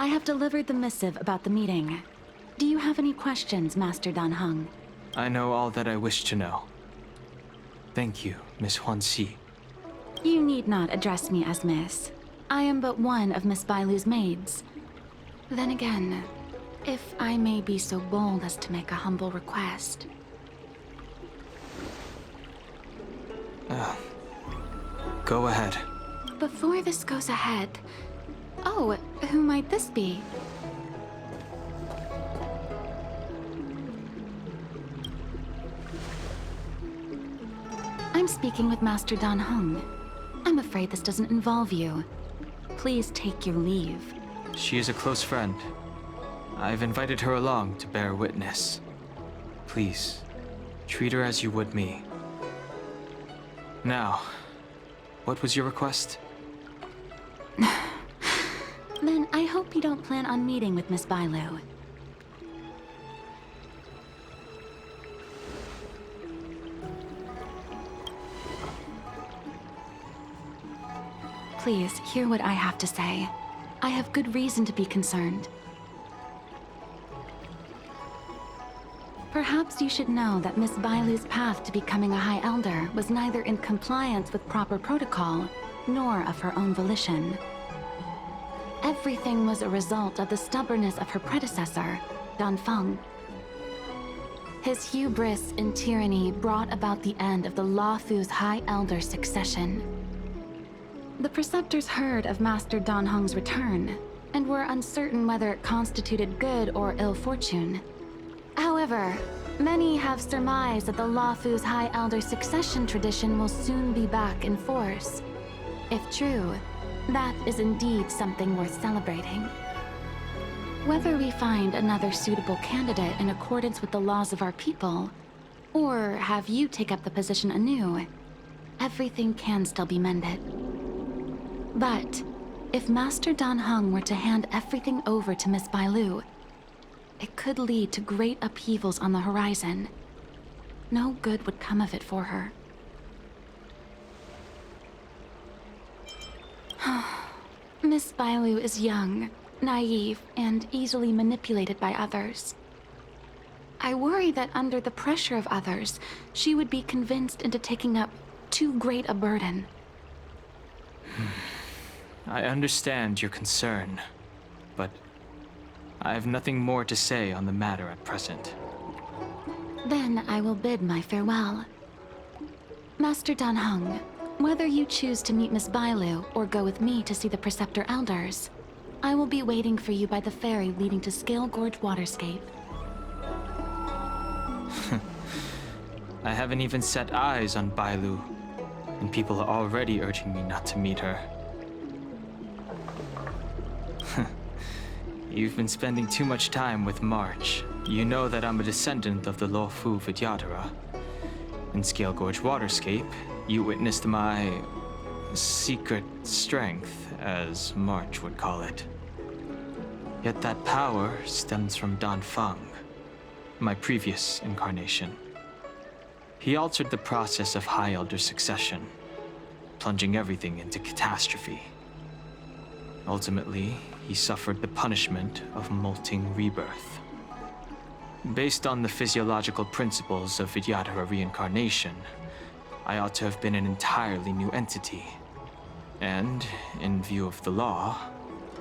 I have delivered the missive about the meeting. Do you have any questions, Master Dan Heng? I know all that I wish to know. Thank you, Miss Huanxi. You need not address me as Miss. I am but one of Miss Bailu's maids. Then again, if I may be so bold as to make a humble request. Go ahead. Before this goes ahead... Oh, who might this be? I'm speaking with Master Dan Heng. I'm afraid this doesn't involve you. Please take your leave. She is a close friend. I've invited her along to bear witness. Please, treat her as you would me. Now, what was your request? Then I hope you don't plan on meeting with Miss Bailu. Please, hear what I have to say. I have good reason to be concerned. Perhaps you should know that Miss Bailu's path to becoming a High Elder was neither in compliance with proper protocol, nor of her own volition. Everything was a result of the stubbornness of her predecessor, Dan Feng. His hubris and tyranny brought about the end of the Luofu's High Elder succession. The Preceptors heard of Master Dan Heng's return, and were uncertain whether it constituted good or ill fortune. However, many have surmised that the Luofu's High Elder succession tradition will soon be back in force. If true, that is indeed something worth celebrating. Whether we find another suitable candidate in accordance with the laws of our people, or have you take up the position anew, everything can still be mended. But if Master Dan Heng were to hand everything over to Miss Bailu, it could lead to great upheavals on the horizon. No good would come of it for her. Miss Bailu is young, naive, and easily manipulated by others. I worry that under the pressure of others, she would be convinced into taking up too great a burden. I understand your concern, but I have nothing more to say on the matter at present. Then I will bid my farewell. Master Dan Heng, whether you choose to meet Miss Bailu or go with me to see the Preceptor Elders, I will be waiting for you by the ferry leading to Scale Gorge Waterscape. I haven't even set eyes on Bailu, and people are already urging me not to meet her. You've been spending too much time with March. You know that I'm a descendant of the Luofu Vidyadhara. In Scale Gorge Waterscape, you witnessed my secret strength, as March would call it. Yet that power stems from Dan Feng, my previous incarnation. He altered the process of High Elder succession, plunging everything into catastrophe. Ultimately, he suffered the punishment of molting rebirth. Based on the physiological principles of Vidyadhara reincarnation, I ought to have been an entirely new entity. And, in view of the law,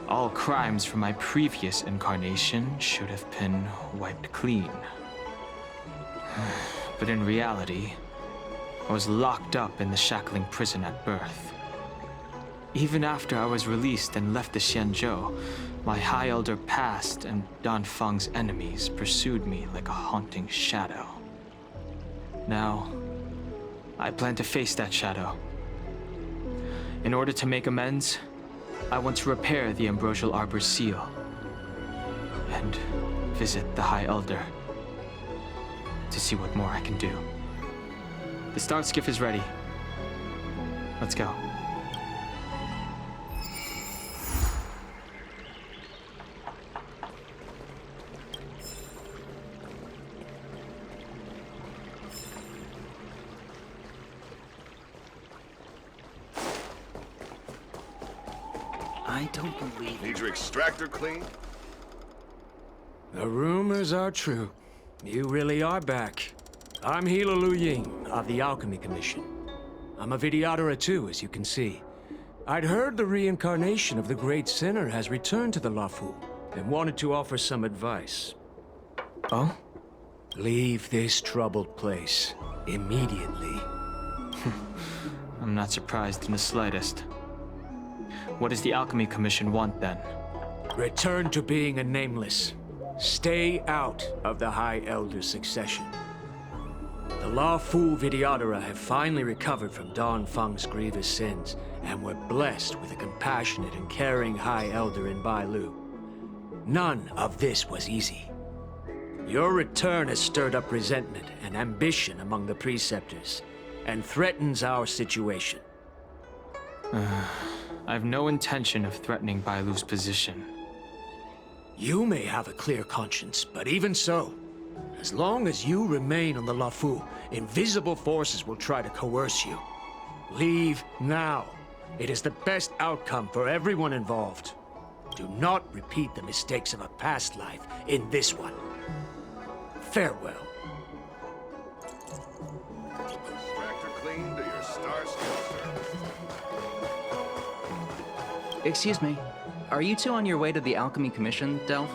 all crimes from my previous incarnation should have been wiped clean. But in reality, I was locked up in the shackling prison at birth. Even after I was released and left the Xianzhou, my High Elder past and Dan Feng's enemies pursued me like a haunting shadow. Now, I plan to face that shadow. In order to make amends, I want to repair the Ambrosial Arbor's seal and visit the High Elder to see what more I can do. The start skiff is ready. Let's go. I don't believe Need your extractor clean? The rumors are true. You really are back. I'm Hila Lu Ying of the Alchemy Commission. I'm a Videodora too, as you can see. I'd heard the reincarnation of the Great Sinner has returned to the Lafu, and wanted to offer some advice. Oh? Leave this troubled place immediately. I'm not surprised in the slightest. What does the Alchemy Commission want then? Return to being a nameless. Stay out of the High Elder succession. The Lafu Videodora have finally recovered from Don Feng's grievous sins, and were blessed with a compassionate and caring High Elder in Bailu. None of this was easy. Your return has stirred up resentment and ambition among the Preceptors, and threatens our situation. I have no intention of threatening Bailu's position. You may have a clear conscience, but even so, as long as you remain on the Lafu, invisible forces will try to coerce you. Leave now. It is the best outcome for everyone involved. Do not repeat the mistakes of a past life in this one. Farewell. Extractor clean to your star skill, sir. Excuse me. Are you two on your way to the Alchemy Commission, Delve?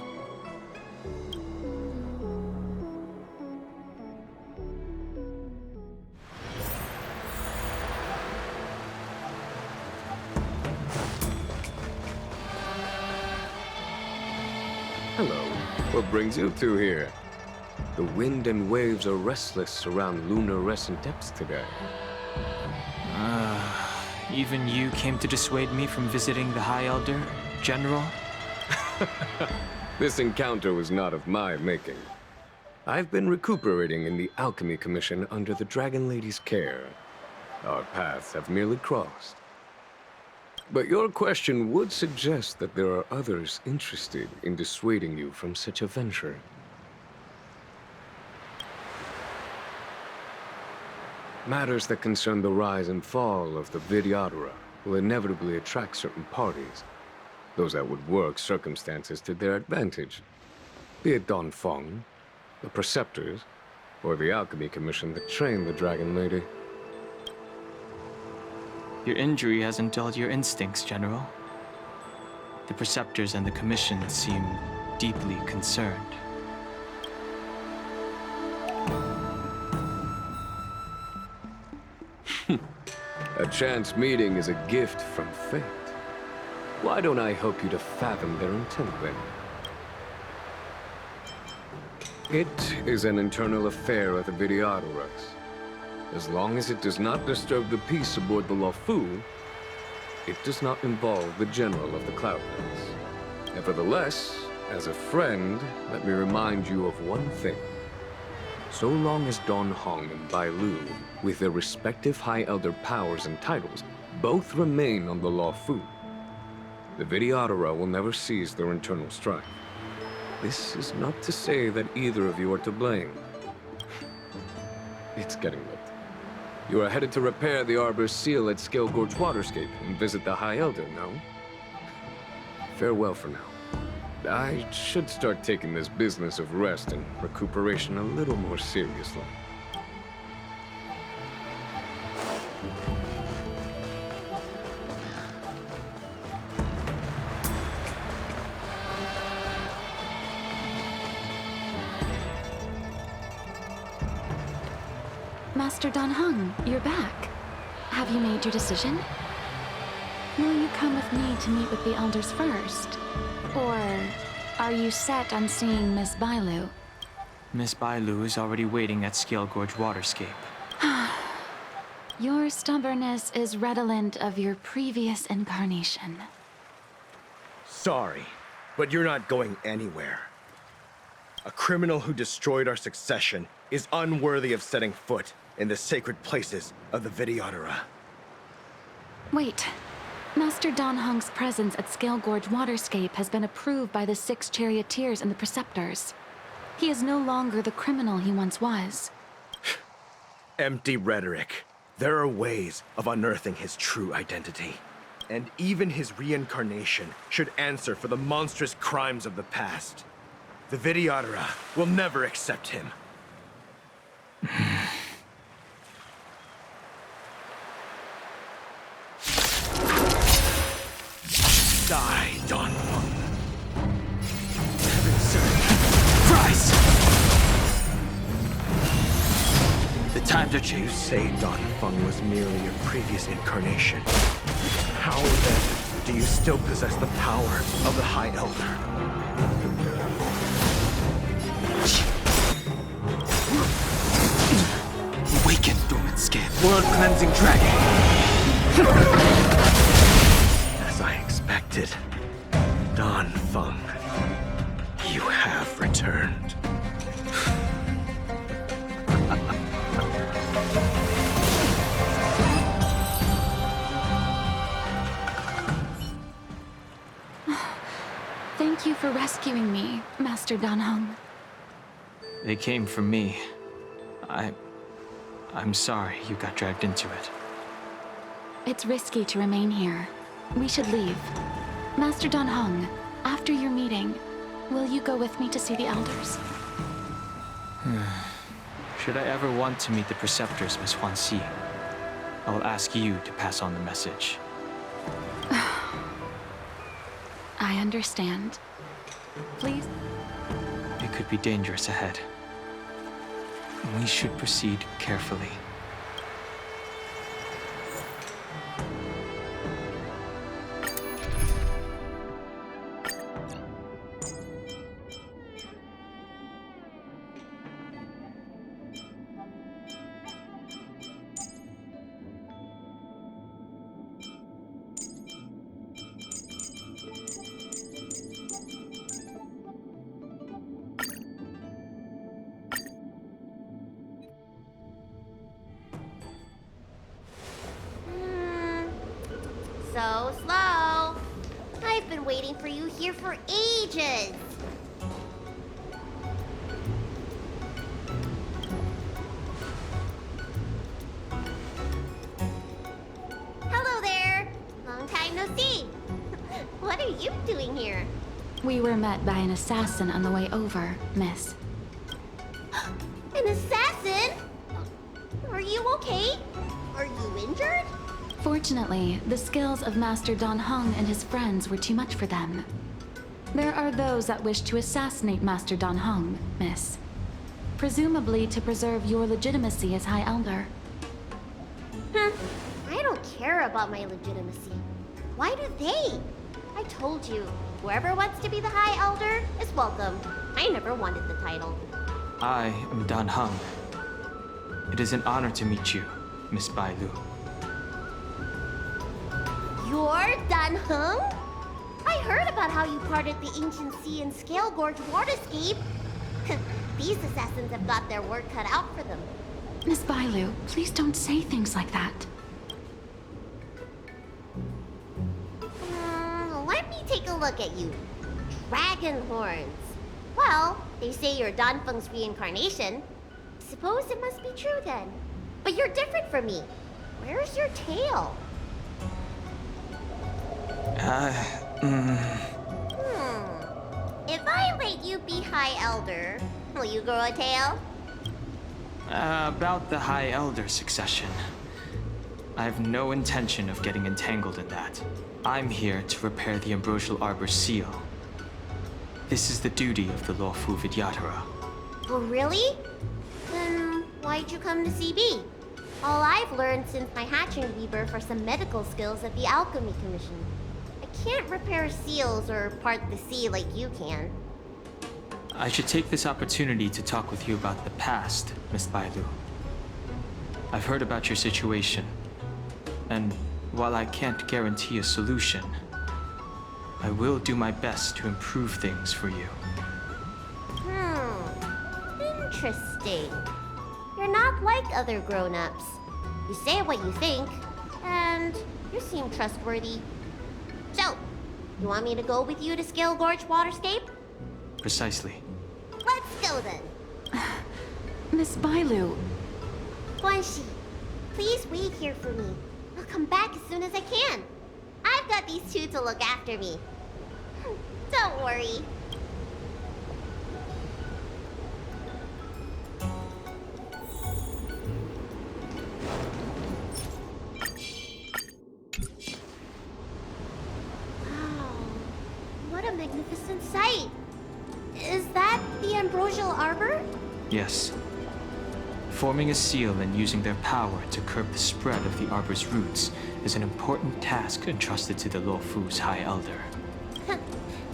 Hello. What brings you two here? The wind and waves are restless around lunar-rescent depths today. Even you came to dissuade me from visiting the High Elder, General? This encounter was not of my making. I've been recuperating in the Alchemy Commission under the Dragon Lady's care. Our paths have merely crossed. But your question would suggest that there are others interested in dissuading you from such a venture. Matters that concern the rise and fall of the Videodora will inevitably attract certain parties. Those that would work circumstances to their advantage. Be it Don Feng, the Preceptors, or the Alchemy Commission that trained the Dragon Lady. Your injury hasn't dulled your instincts, General. The Preceptors and the Commission seem deeply concerned. A chance meeting is a gift from fate. Why don't I help you to fathom their intent then? It is an internal affair of the Videodoras. As long as it does not disturb the peace aboard the Lafu, it does not involve the General of the Cloudlands. Nevertheless, as a friend, let me remind you of one thing. So long as Don Hong and Bai Lu, with their respective High Elder powers and titles, both remain on the Lafu, the Videodora will never cease their internal strife. This is not to say that either of you are to blame. It's getting late. You are headed to repair the Arbor's seal at Scale Gorge Waterscape and visit the High Elder, no? Farewell for now. I should start taking this business of rest and recuperation a little more seriously. Master Don Hung, you're back. Have you made your decision? Will you come with me to meet with the elders first? Or are you set on seeing Miss Bailu? Miss Bailu is already waiting at Scale Gorge Waterscape. Your stubbornness is redolent of your previous incarnation. Sorry, but you're not going anywhere. A criminal who destroyed our succession is unworthy of setting foot in the sacred places of the Videodora. Wait. Master Don Hung's presence at Scale Gorge Waterscape has been approved by the 6 Charioteers and the Preceptors. He is no longer the criminal he once was. Empty rhetoric. There are ways of unearthing his true identity. And even his reincarnation should answer for the monstrous crimes of the past. The Vidyadhara will never accept him. Die, Don Fung. Heaven sent. Christ! The times are You changed. say Don Fung was merely a previous incarnation. How then do you still possess the power of the High Elder? Awaken, dormant skin. Blood-cleansing dragon! As I expected, Don Fung, you have returned. Thank you for rescuing me, Master Dan Heng. They came for me. I'm sorry you got dragged into it. It's risky to remain here. We should leave. Master Dan Heng, after your meeting, will you go with me to see the elders? Should I ever want to meet the preceptors, Miss Huanxi, I will ask you to pass on the message. I understand. Please? It could be dangerous ahead. We should proceed carefully. So slow. I've been waiting for you here for ages. Hello there. Long time no see. What are you doing here? We were met by an assassin on the way over, miss. An assassin? Are you okay? Are you injured? Fortunately, the skills of Master Dan Heng and his friends were too much for them. There are those that wish to assassinate Master Dan Heng, miss. Presumably to preserve your legitimacy as High Elder. I don't care about my legitimacy. Why do they? I told you, whoever wants to be the High Elder is welcome. I never wanted the title. I am Dan Heng. It is an honor to meet you, Miss Bai Lu. You're Dan Heng? I heard about how you parted the ancient sea and Scale Gorge waterscape. These assassins have got their work cut out for them. Miss Bailu, please don't say things like that. Let me take a look at you. Dragon horns. Well, they say you're Dan Feng's reincarnation. Suppose it must be true then. But you're different from me. Where's your tail? If I let you be High Elder, will you grow a tail? About the High Elder succession. I have no intention of getting entangled in that. I'm here to repair the Ambrosial Arbor's seal. This is the duty of the lawful Vidyadhara. Oh, really? Then why'd you come to CB? All I've learned since my hatching rebirth are some medical skills at the Alchemy Commission. I can't repair seals or part the sea like you can. I should take this opportunity to talk with you about the past, Miss Bailu. I've heard about your situation, and while I can't guarantee a solution, I will do my best to improve things for you. Interesting. You're not like other grown-ups. You say what you think, and you seem trustworthy. So, you want me to go with you to Scale Gorge Waterscape? Precisely. Let's go then. Miss Bailu, Guanxi, please wait here for me. I'll come back as soon as I can. I've got these two to look after me. Don't worry. Wow. What a magnificent sight. Is that the ambrosial arbor? Yes. Forming a seal and using their power to curb the spread of the arbor's roots is an important task entrusted to the Luofu's High Elder.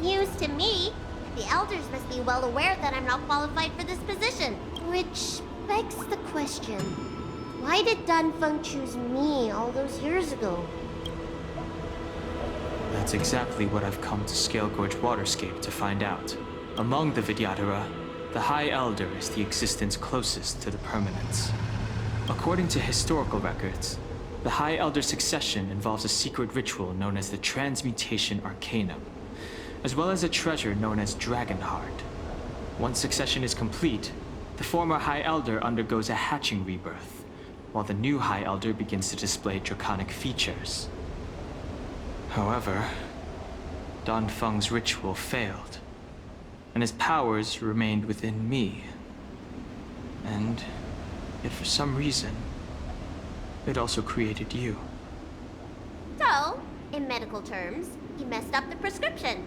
News to me. The elders must be well aware that I'm not qualified for this position. Which begs the question, why did Danfeng choose me all those years ago? That's exactly what I've come to Scale Gorge Waterscape to find out. Among the Vidyadhara, the High Elder is the existence closest to the permanence. According to historical records, the High Elder succession involves a secret ritual known as the Transmutation Arcanum, as well as a treasure known as Dragon Heart. Once succession is complete, the former High Elder undergoes a hatching rebirth, while the new High Elder begins to display draconic features. However, Danfeng's ritual failed, and his powers remained within me. And yet for some reason, it also created you. So, in medical terms, he messed up the prescription.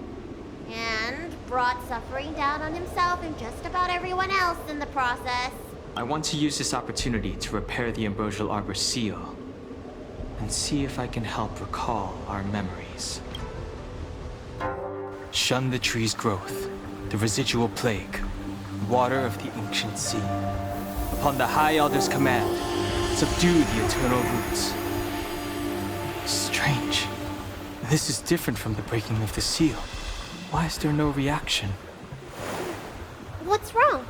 And brought suffering down on himself and just about everyone else in the process. I want to use this opportunity to repair the Ambrosial Arbor seal, and see if I can help recall our memories. Shun the tree's growth, the residual plague, water of the ancient sea. Upon the High Elder's command, subdue the eternal roots. Strange. This is different from the breaking of the seal. Why is there no reaction? What's wrong?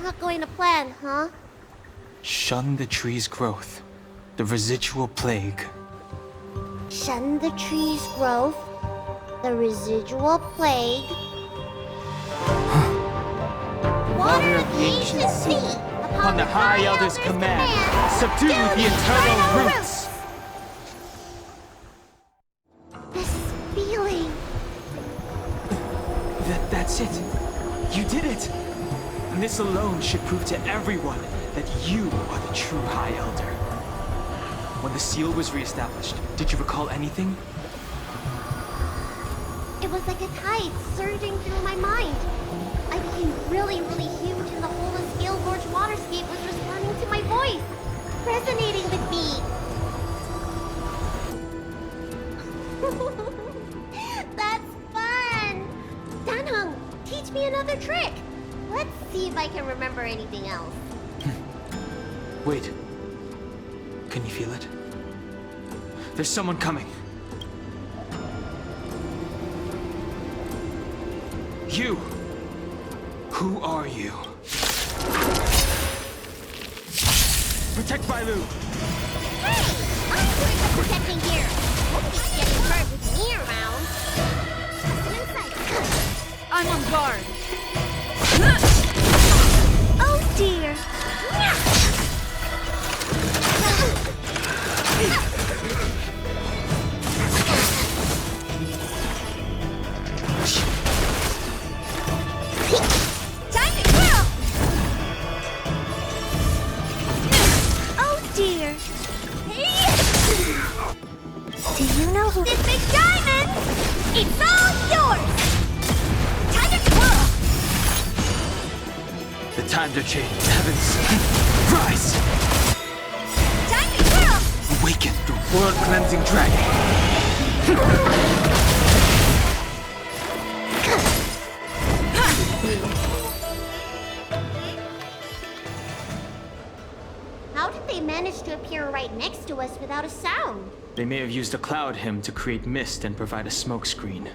Not going to plan, huh? Shun the tree's growth, the residual plague. Shun the tree's growth, the residual plague. Water of the ancient sea, upon the High Elder's command, subdue the eternal roots! This feeling. That's it. You did it. And this alone should prove to everyone that you are the true High Elder. When the seal was reestablished, did you recall anything? It was like a tide surging through my mind. I became really, really huge and the whole of Scale Gorge Waterscape was responding to my voice, resonating with me. That's fun! Danheng, teach me another trick. Let's see if I can remember anything else. Wait. Can you feel it? There's someone coming. You! Who are you? Protect Bailu! Hey! I'm doing the protecting here! Nobody's getting hurt with me around. Some insight. I'm on guard. Oh dear! Time to kill! Oh dear! Do you know who? This big diamond! It's all yours! Time to twirl! The times are changing. Heavens! Rise! Time to twirl! Awaken the world-cleansing dragon! How did they manage to appear right next to us without a sound? They may have used a cloud hymn to create mist and provide a smoke screen.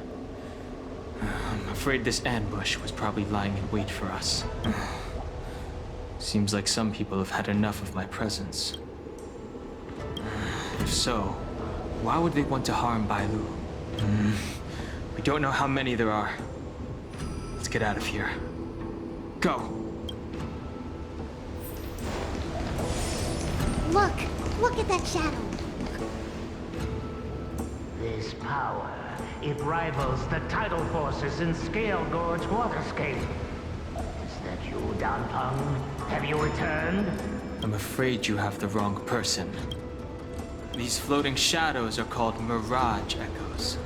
I'm afraid this ambush was probably lying in wait for us. Seems like some people have had enough of my presence. If so, why would they want to harm Bailu? We don't know how many there are. Let's get out of here. Go! Look at that shadow. this power, it rivals the tidal forces in Scale Gorge Waterscape. Is that you, Danfeng? Have you returned? I'm afraid you have the wrong person. These floating shadows are called Mirage Echoes.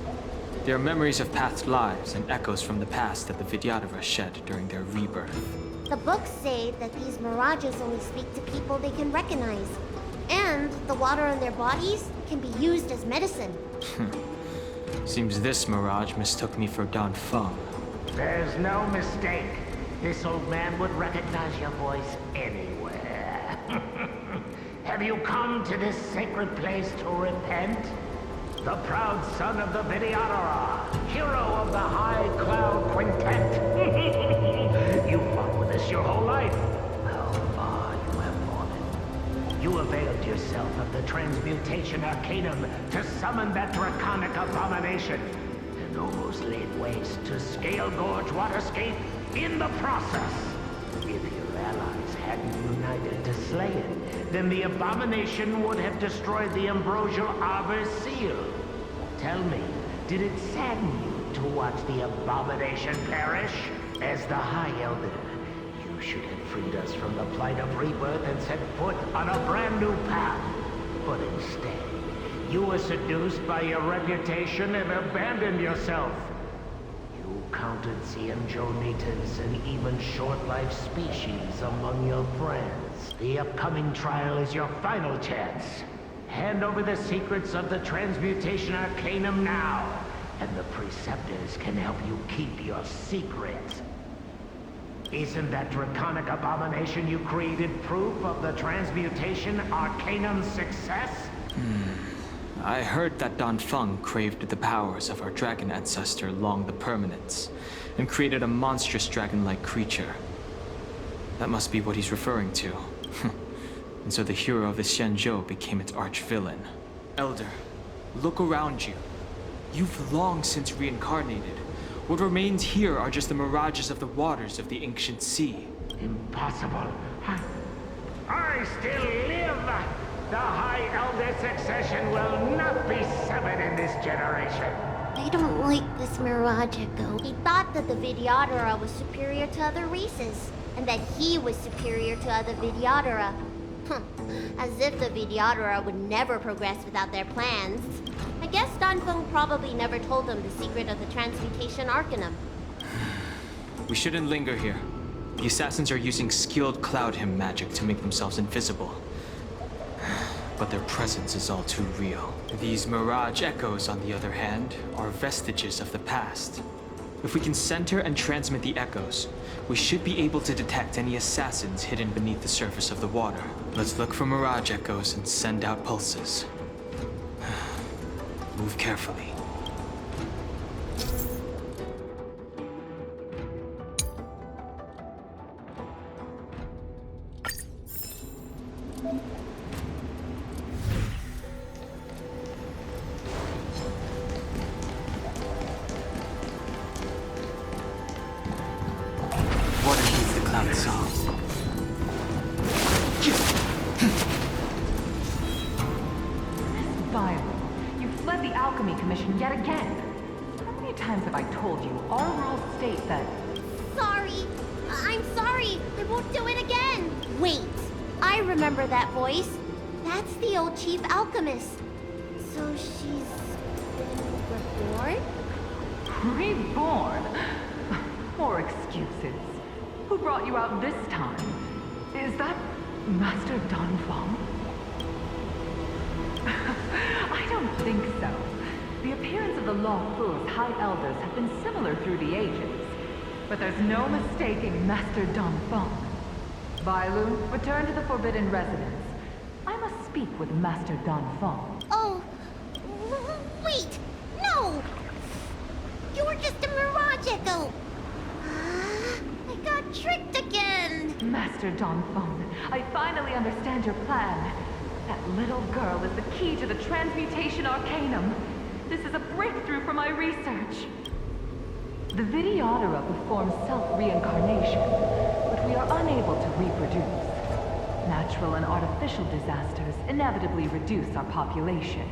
They are memories of past lives and echoes from the past that the Vidyadhara shed during their rebirth. The books say that these mirages only speak to people they can recognize. And the water in their bodies can be used as medicine. Seems this mirage mistook me for Danfeng. There's no mistake. This old man would recognize your voice anywhere. Have you come to this sacred place to repent? The proud son of the Vidyadhara, hero of the High Cloud Quintet. You fought with us your whole life. How far you have fallen. You availed yourself of the Transmutation Arcanum to summon that draconic abomination, and almost laid waste to Scale Gorge Waterscape in the process. If your allies hadn't united to slay it, then the abomination would have destroyed the Ambrosial Arbor's seal. Tell me, did it sadden you to watch the abomination perish? As the High Elder, you should have freed us from the plight of rebirth and set foot on a brand new path. But instead, you were seduced by your reputation and abandoned yourself. You counted Xianzhou natives and even short-life species among your friends. The upcoming trial is your final chance. Hand over the secrets of the Transmutation Arcanum now, and the Preceptors can help you keep your secrets. Isn't that draconic abomination you created proof of the Transmutation Arcanum's success? I heard that Danfeng craved the powers of our dragon ancestor Long the Permanence, and created a monstrous dragon-like creature. That must be what he's referring to. And so the hero of the Xianzhou became its arch-villain. Elder, look around you. You've long since reincarnated. What remains here are just the mirages of the waters of the ancient sea. Impossible. I still live! The High Elder succession will not be severed in this generation. I don't like this Mirage Echo. He thought that the Vidyadhara was superior to other races, and that he was superior to other Vidyadhara. As if the Vidyadhara would never progress without their plans. I guess Danfeng probably never told them the secret of the Transmutation Arcanum. We shouldn't linger here. The assassins are using skilled cloud hymn magic to make themselves invisible. But their presence is all too real. These Mirage Echoes, on the other hand, are vestiges of the past. If we can center and transmit the echoes, we should be able to detect any assassins hidden beneath the surface of the water. Let's look for Mirage Echoes and send out pulses. Move carefully. That voice? That's the old chief alchemist. So she's been reborn? Reborn? More excuses. Who brought you out this time? Is that Master Danfeng? I don't think so. The appearance of the Law Fu's High Elders have been similar through the ages. But there's no mistaking Master Danfeng. Bailu, return to the Forbidden Residence. I must speak with Master Danfeng. Oh, wait! No! You were just a Mirage Echo! I got tricked again! Master Danfeng, I finally understand your plan. That little girl is the key to the Transmutation Arcanum. This is a breakthrough for my research. The Vidyadhara perform self-reincarnation, but we are unable to reproduce. Natural and artificial disasters inevitably reduce our population.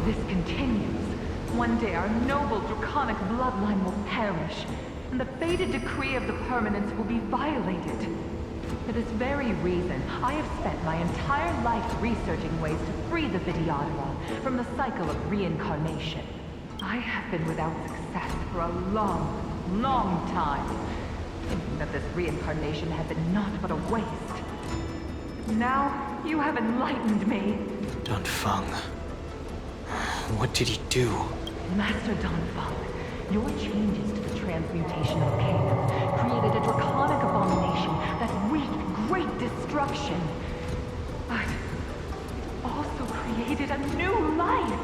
this continues, one day our noble draconic bloodline will perish, and the fated decree of the permanence will be violated. For this very reason, I have spent my entire life researching ways to free the Vidyadhara from the cycle of reincarnation. I have been without success for a long, long time, thinking that this reincarnation had been naught but a waste. Now, you have enlightened me. Danfeng. What did he do? Master Danfeng, your changes to the transmutation arcanum created a draconic abomination that wreaked great destruction. But it also created a new life.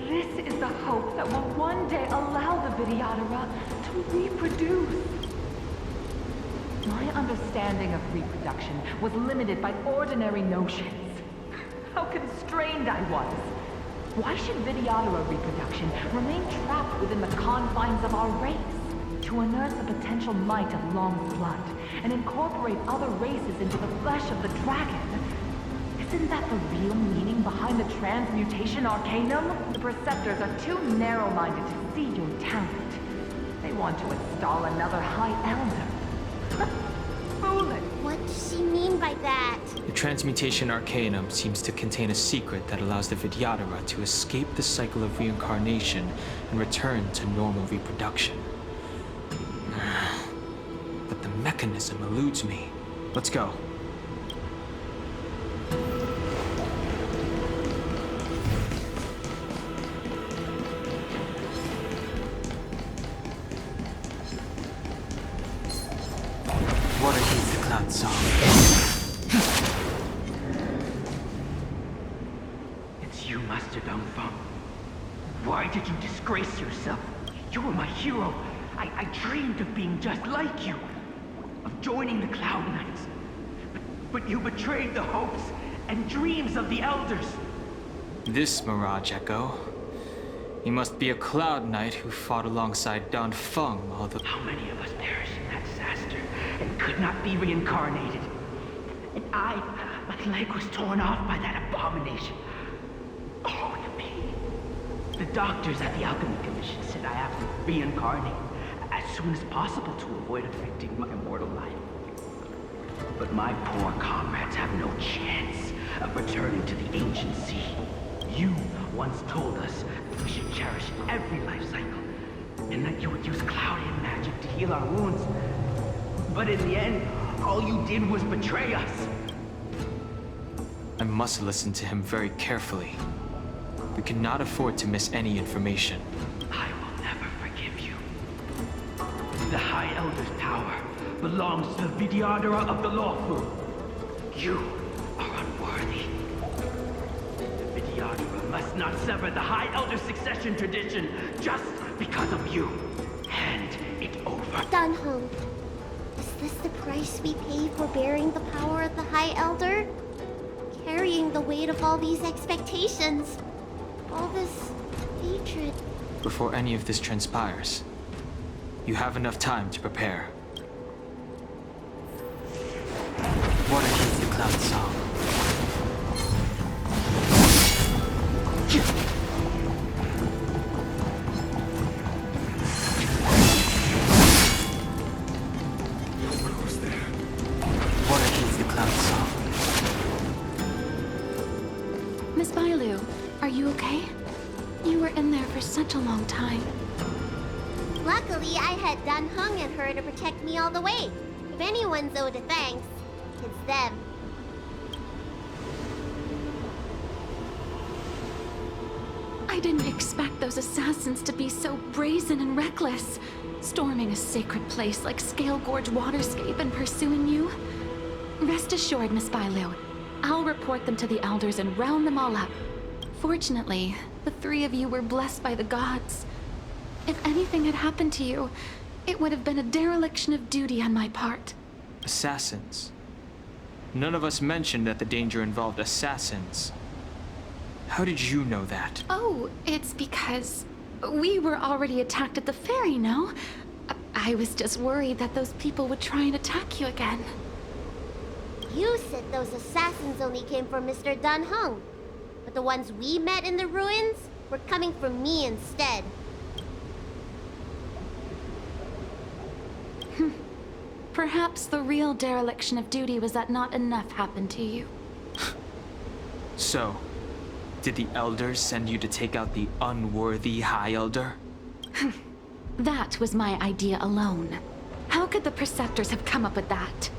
This is the hope that will one day allow the Vidyadhara to reproduce. My understanding of reproduction was limited by ordinary notions. How constrained I was. Why should Vidyadhara reproduction remain trapped within the confines of our race? To unearth the potential might of Long's blood and incorporate other races into the flesh of the dragon. Isn't that the real meaning behind the transmutation arcanum? The Preceptors are too narrow-minded to see your talent. They want to install another High Elder. Foolish! What does she mean by that? The transmutation arcanum seems to contain a secret that allows the Vidyadhara to escape the cycle of reincarnation and return to normal reproduction. But the mechanism eludes me. Let's go. Water heeds the cloud song. It's you, Master Danfeng. Why did you disgrace yourself? You were my hero. I dreamed of being just like you. Of joining the Cloud Knights. But you betrayed the hopes and dreams of the Elders. This Mirage Echo. He must be a Cloud Knight who fought alongside Danfeng all the— How many of us perished in that disaster and could not be reincarnated? And my leg was torn off by that abomination. Oh, the pain. The doctors at the Alchemy Commission said I have to reincarnate as soon as possible to avoid affecting my immortal life. But my poor comrades have no chance of returning to the ancient sea. You once told us that we should cherish every life cycle, and that you would use Cloudian magic to heal our wounds. But in the end, all you did was betray us. I must listen to him very carefully. We cannot afford to miss any information. I will never forgive you. The High Elder's power belongs to the Vidyadhara of the Lawful. You are unworthy. The Vidyadhara must not sever the High Elder succession tradition just because of you. Hand it over. Danheng, is this the price we pay for bearing the power of the High Elder? Carrying the weight of all these expectations. All this hatred. Before any of this transpires, you have enough time to prepare. Water heeds the cloud song. Almost there. Water heeds the cloud song. Miss Bailu, are you okay? You were in there for such a long time. Luckily, I had Danheng and her to protect me all the way. If anyone's owed a thanks, it's them. I didn't expect those assassins to be so brazen and reckless, storming a sacred place like Scale Gorge Waterscape and pursuing you. Rest assured, Miss Bailu, I'll report them to the elders and round them all up. Fortunately, the three of you were blessed by the gods. If anything had happened to you, it would have been a dereliction of duty on my part. Assassins. None of us mentioned that the danger involved assassins. How did you know that? Oh, it's because we were already attacked at the ferry, no? I was just worried that those people would try and attack you again. You said those assassins only came from Mr. Danheng. But the ones we met in the ruins were coming from me instead. Perhaps the real dereliction of duty was that not enough happened to you. So, did the Elders send you to take out the unworthy High Elder? That was my idea alone. How could the Preceptors have come up with that?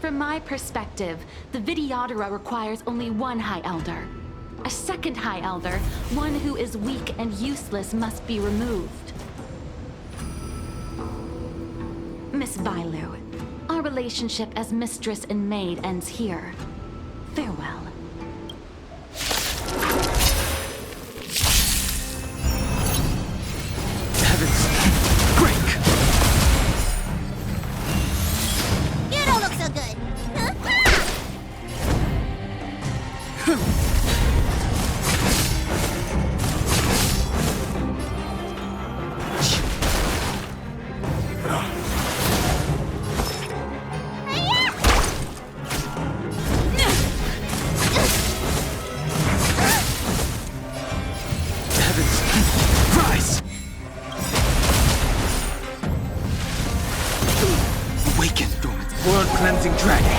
From my perspective, the Videodora requires only one High Elder. A second High Elder, one who is weak and useless, must be removed. Miss Bailu, our relationship as mistress and maid ends here. Farewell. Heavens! Break! You don't look so good. Cleansing dragon.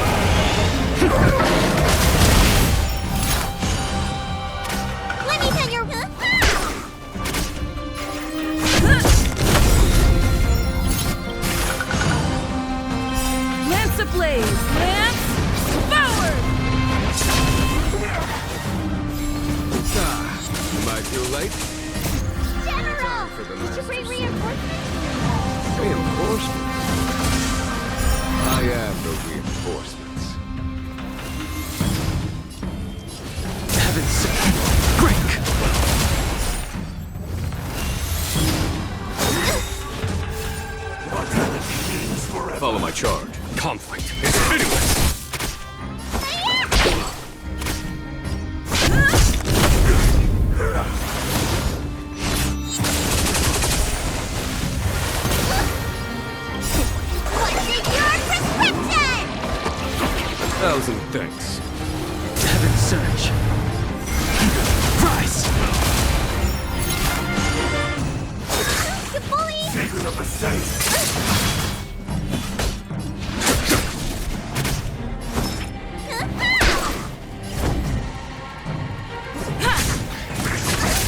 Let me pin your... Lance ablaze! Lance forward! Am I too late? General! For the Did you bring masters. reinforcements? Reinforcements? I am the reinforcements. Heavens! Break! Follow my charge. Conflict is pitiless! Thousand thanks. Heaven surge. Rise! You bully! Secret of the safe!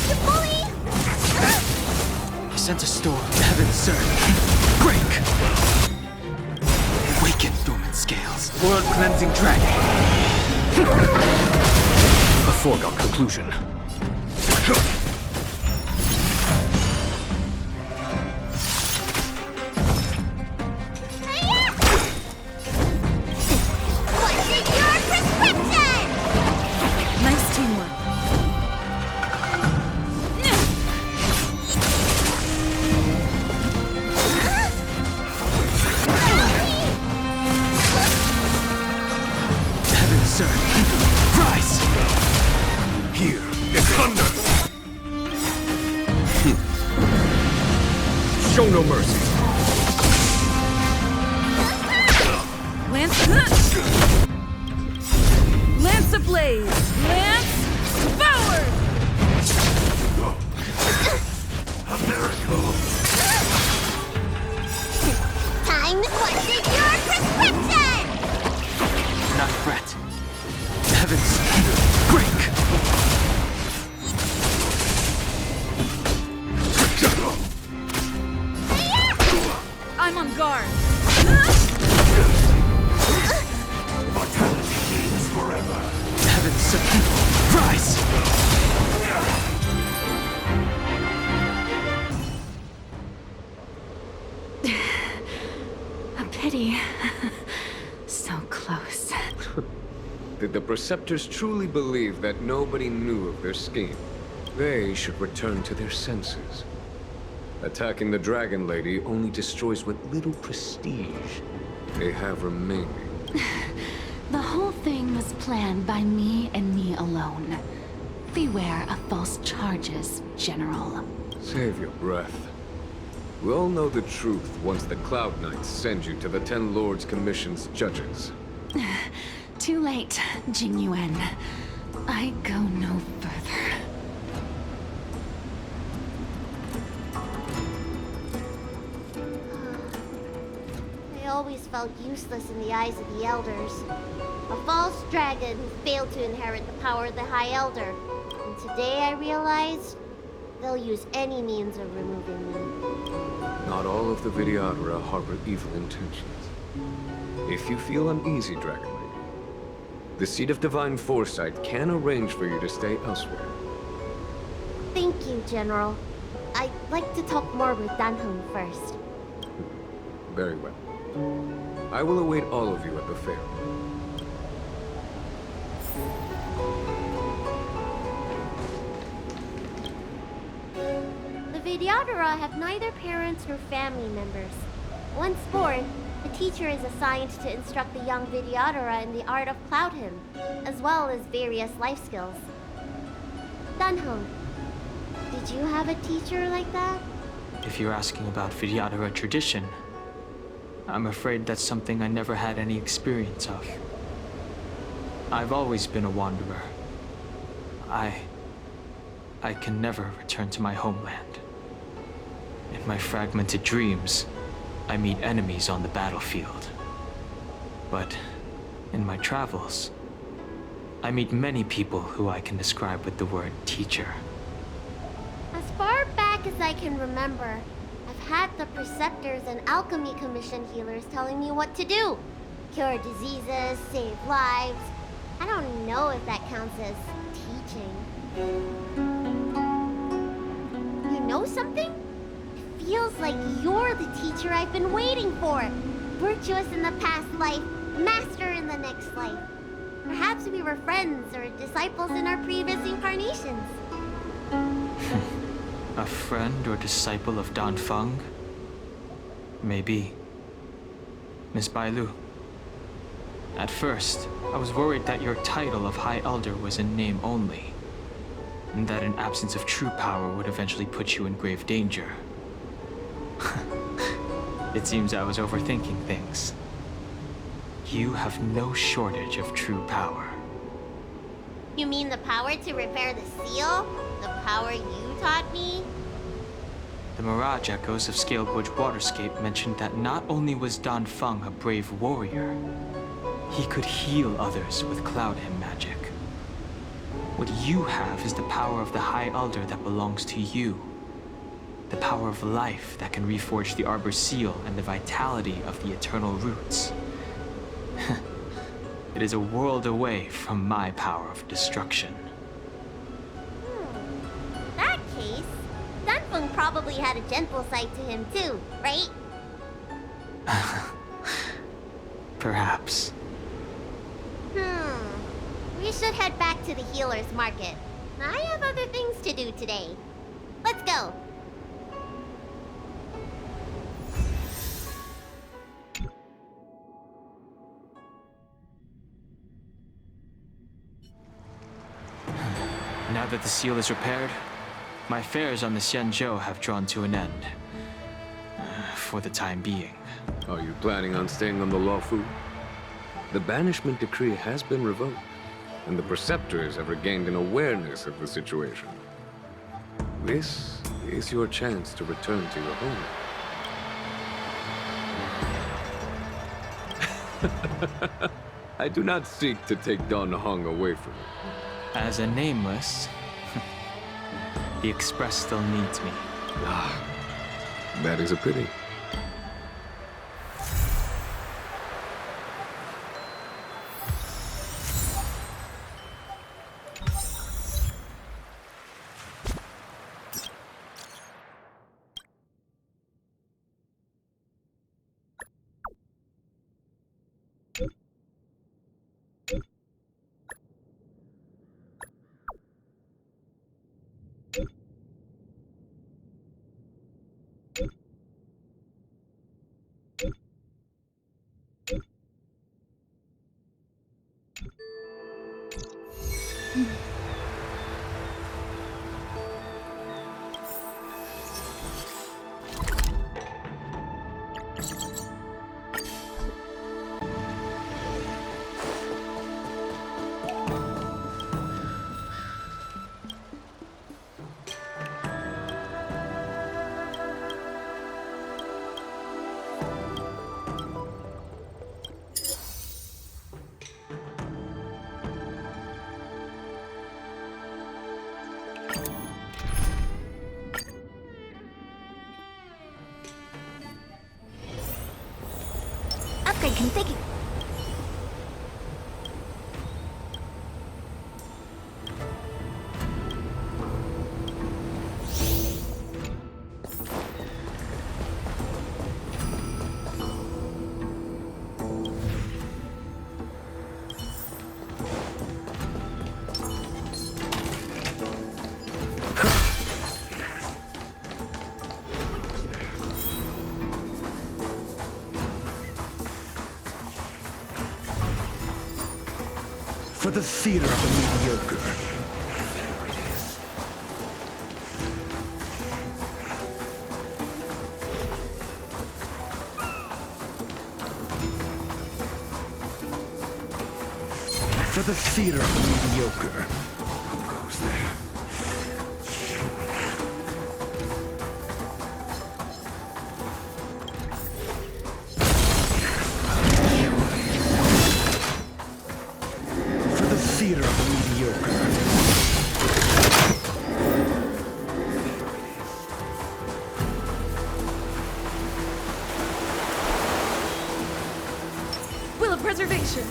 You bully! I sent a storm. Heaven surge. Break! Awaken dormant scales. World cleansing dragon. A foregone conclusion. What's in your prescription? Nice teamwork. Heaven surge. Rise! Here is thunder! Show no mercy. Lance... Lance ablaze! Lance forward! A miracle! Time to question your prescription! Not a threat. Heavens! Break! I'm on guard. Mortality gains forever! Heaven surge. Rise! A pity. So close. Did the Preceptors truly believe that nobody knew of their scheme? They should return to their senses. Attacking the Dragon Lady only destroys what little prestige they have remaining. The whole thing was planned by me and me alone. Beware of false charges, General. Save your breath. We'll know the truth once the Cloud Knights send you to the Ten Lords Commission's judges. Too late, Jing Yuan. I go no further. I always felt useless in the eyes of the Elders. A false dragon who failed to inherit the power of the High Elder. And today I realized they'll use any means of removing me. Not all of the Vidyadhara harbor evil intentions. If you feel uneasy, Dragon Lady, the Seat of Divine Foresight can arrange for you to stay elsewhere. Thank you, General. I'd like to talk more with Danheng first. Very well. I will await all of you at the fair. The Vidyadhara have neither parents nor family members. Once born, the teacher is assigned to instruct the young Vidyadhara in the art of Cloud Hymn, as well as various life skills. Danheng, did you have a teacher like that? If you're asking about Vidyadhara tradition, I'm afraid that's something I never had any experience of. I've always been a wanderer. I can never return to my homeland. In my fragmented dreams, I meet enemies on the battlefield. But in my travels, I meet many people who I can describe with the word teacher. As far back as I can remember, I've had the Preceptors and Alchemy Commission healers telling me what to do. Cure diseases, save lives. I don't know if that counts as teaching. You know something? It feels like you're the teacher I've been waiting for. Virtuous in the past life, master in the next life. Perhaps we were friends or disciples in our previous incarnations. A friend or disciple of Danfeng? Maybe. Miss Bailu. At first, I was worried that your title of High Elder was in name only, and that an absence of true power would eventually put you in grave danger. It seems I was overthinking things. You have no shortage of true power. You mean the power to repair the seal? The power you taught me? The Mirage Echoes of Scalebridge Waterscape mentioned that not only was Danfeng a brave warrior, he could heal others with Cloud Hymn magic. What you have is the power of the High Elder that belongs to you. The power of life that can reforge the Arbor Seal and the vitality of the Eternal Roots. It is a world away from my power of destruction. In that case, Danfeng probably had a gentle side to him too, right? Perhaps. We should head back to the healer's market. I have other things to do today. Let's go. Now that the seal is repaired, my affairs on the Xianzhou have drawn to an end. For the time being. Are you planning on staying on the Lawfu? The banishment decree has been revoked, and the Preceptors have regained an awareness of the situation. This is your chance to return to your home. I do not seek to take Danheng away from you. As a nameless, the Express still needs me. That is a pity. Upgrade configured. For the theater of the mediocre. For the theater of the mediocre. Who goes there? Theater of the mediocre. Will of preservation.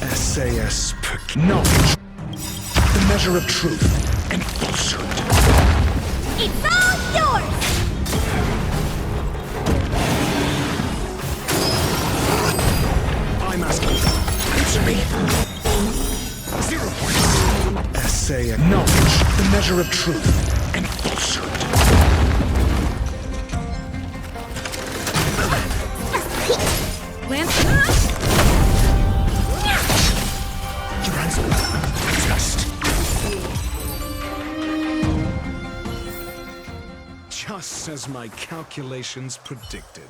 SAS knowledge. The measure of truth and falsehood. It's all yours! I'm asking. Answer me. 0 points. Essay knowledge, the measure of truth and falsehood. Lance. Just. Just as my calculations predicted.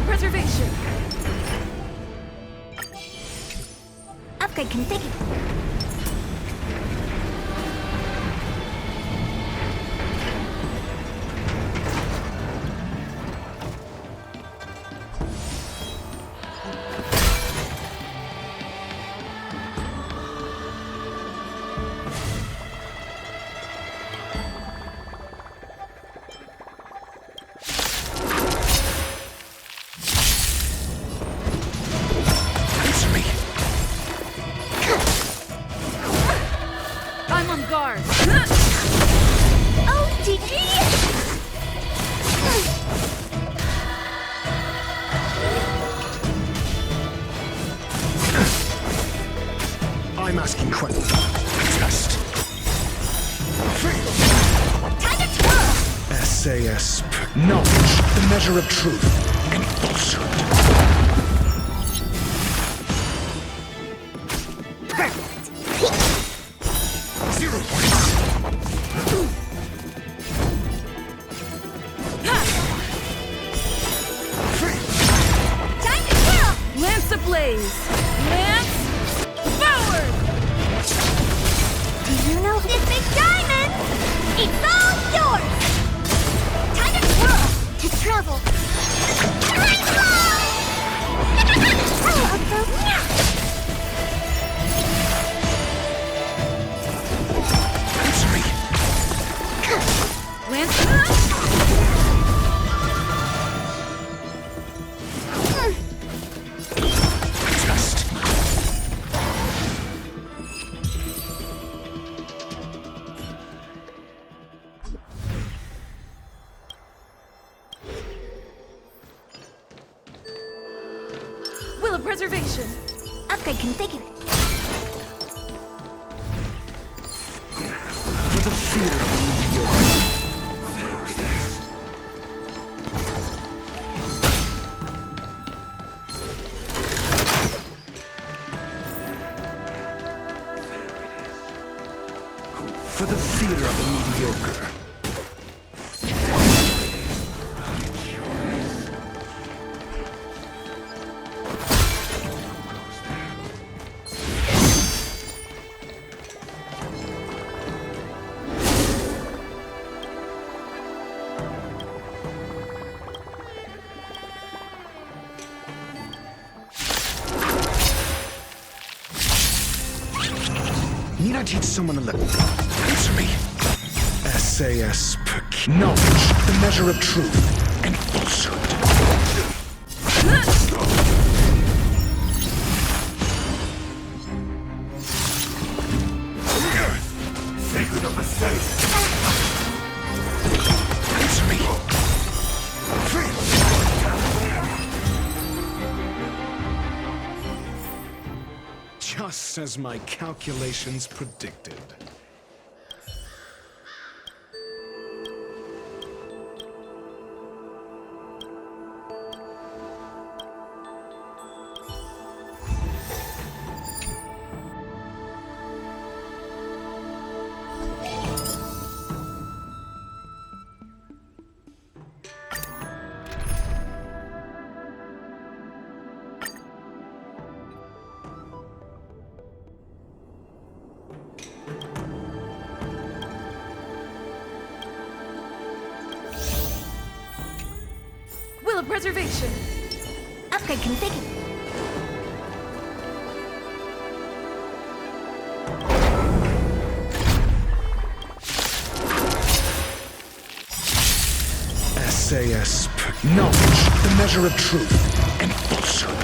Preservation. Upgrade configured. Guard. ODG! I'm asking questions. Test. Time to twirl! SAS knowledge, the measure of truth and falsehood. Blaze! Lance! Forward! Do you know this big diamond? It's all yours! Time to twirl! To travel! Lance! Preservation. Upgrade configured. theater of the mediocre. For the theater of the mediocre. Need I teach someone a lesson? Answer me. SAS per key. Knowledge, the measure of truth and falsehood. Sacred of the safe. Answer me. Just as my calculations predicted. Preservation. Upgrade configured. SAS per knowledge, the measure of truth and falsehood.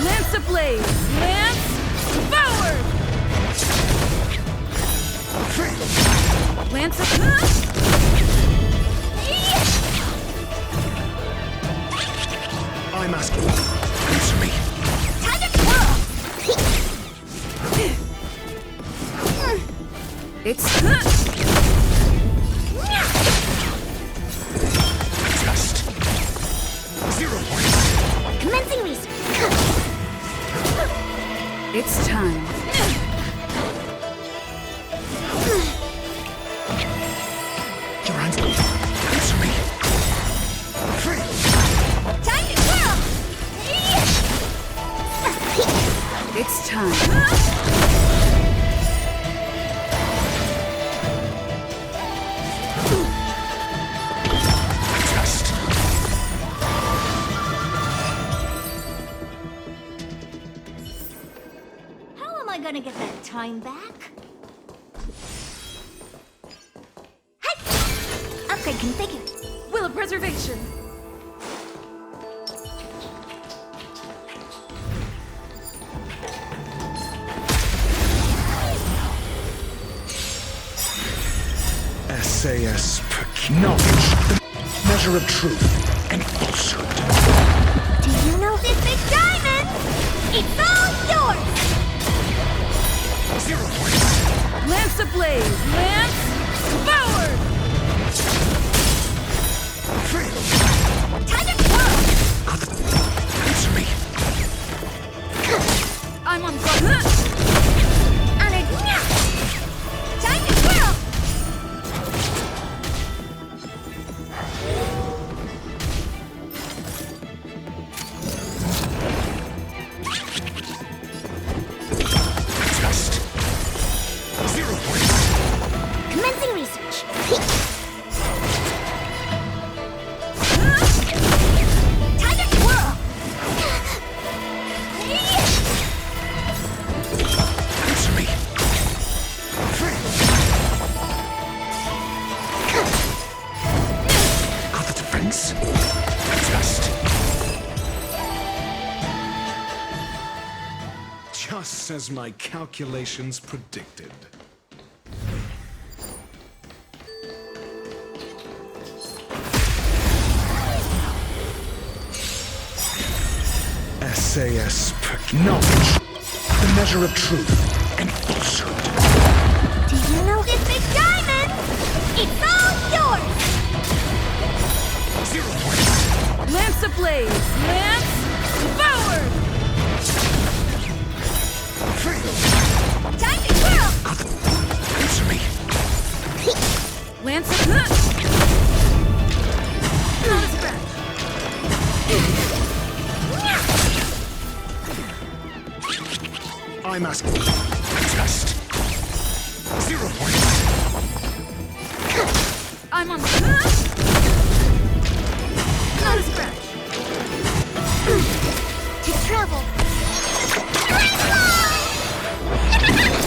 Lance ablaze! Lance forward! Lance I'm asking. Answer me. Time to twirl! It's Just 0 points. Commencing research. It's time. Your hands go. Answer me. Time to twirl! It's time. Just. How am I gonna get that time back? Hey! Upgrade configured. Will of preservation. SAS per key. Knowledge, the measure of truth and falsehood. Do you know this big diamond? It's all yours! 0 points. Lance ablaze! Lance forward! Time to twirl! Answer me. I'm on guard. Time to twirl! Just 0 points. Commencing research. Time to twirl! Answer me. Got the defense. Just as my calculations predicted. SAS knowledge, the measure of truth and falsehood. Do you know this big diamond? It's all yours! 0 points. Lance ablaze! Lance forward! Time to twirl! Answer me. Lance not a scratch. I'm asking. Test. 0 points. I'm on the not a scratch. To travel.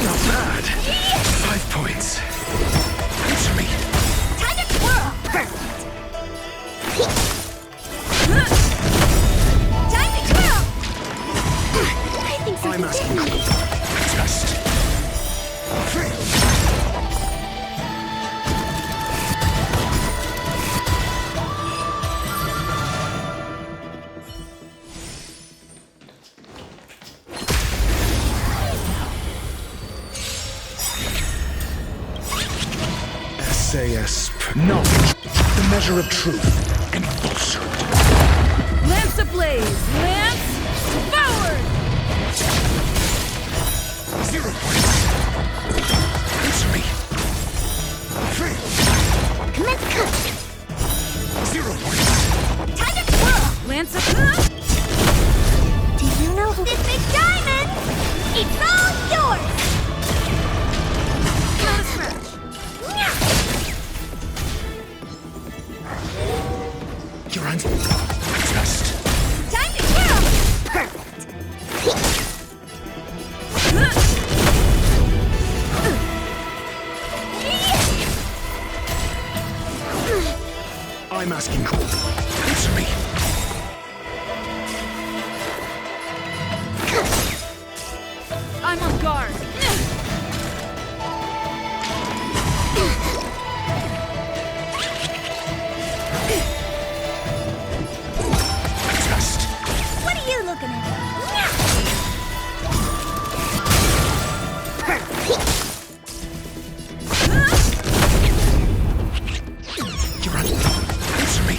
Not bad. 5 points. Answer me. Time to twirl! Perfect! Time to twirl! I think so. I'm asking. Test. Fail. SAS knowledge, the measure of truth and falsehood. Lance ablaze! Lance forward! 0 points. Answer me. Fail. Commence cut! 0 points. Time to twirl! Lance Do you know who this big diamond? It's all yours! not a scratch. Your hands. Test. Time to twirl! Perfect! I'm asking. Answer me. I'm on guard. Test. What are you looking at? Your hands. Answer me.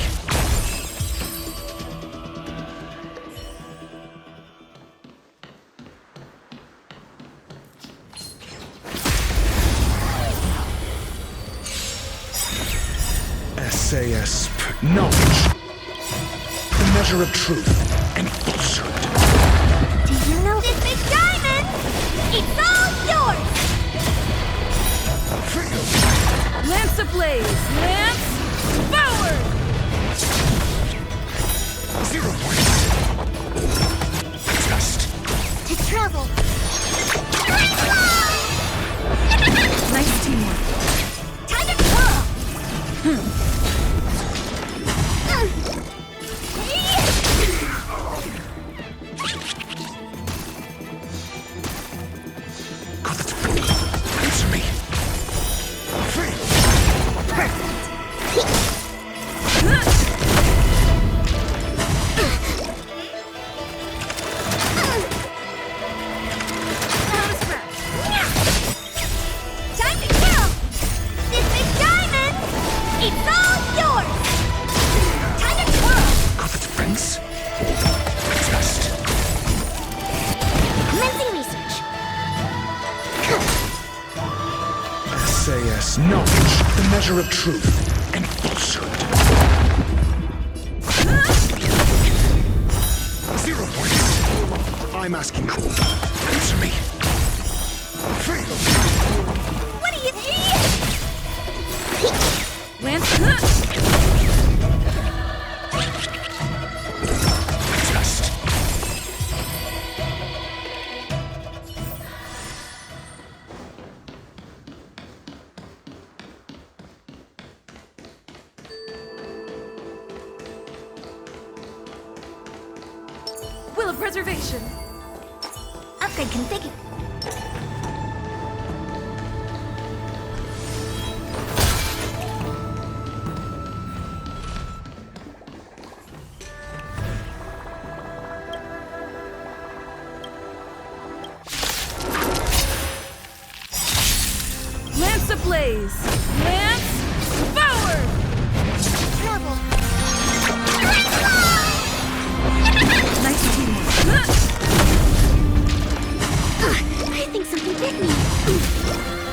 SAS knowledge, the measure of truth and falsehood. Do you know this big diamond? It's all yours! Fail. Lance ablaze! Lance forward! 0 points. Test. To travel. Nice teamwork. Time to twirl! Answer me. Fail. Not a scratch. Time to kill! This big diamond! It's all yours! Time to twirl! Got the defense. Test. Commencing research. SAS knowledge, the measure of truth and falsehood. 0 points. I'm asking. Answer me. Fail. What do you Lance Test. Will of preservation. Upgrade configured. Force ablaze! Lance, forward! Marble. Nice teamwork. I think something bit me.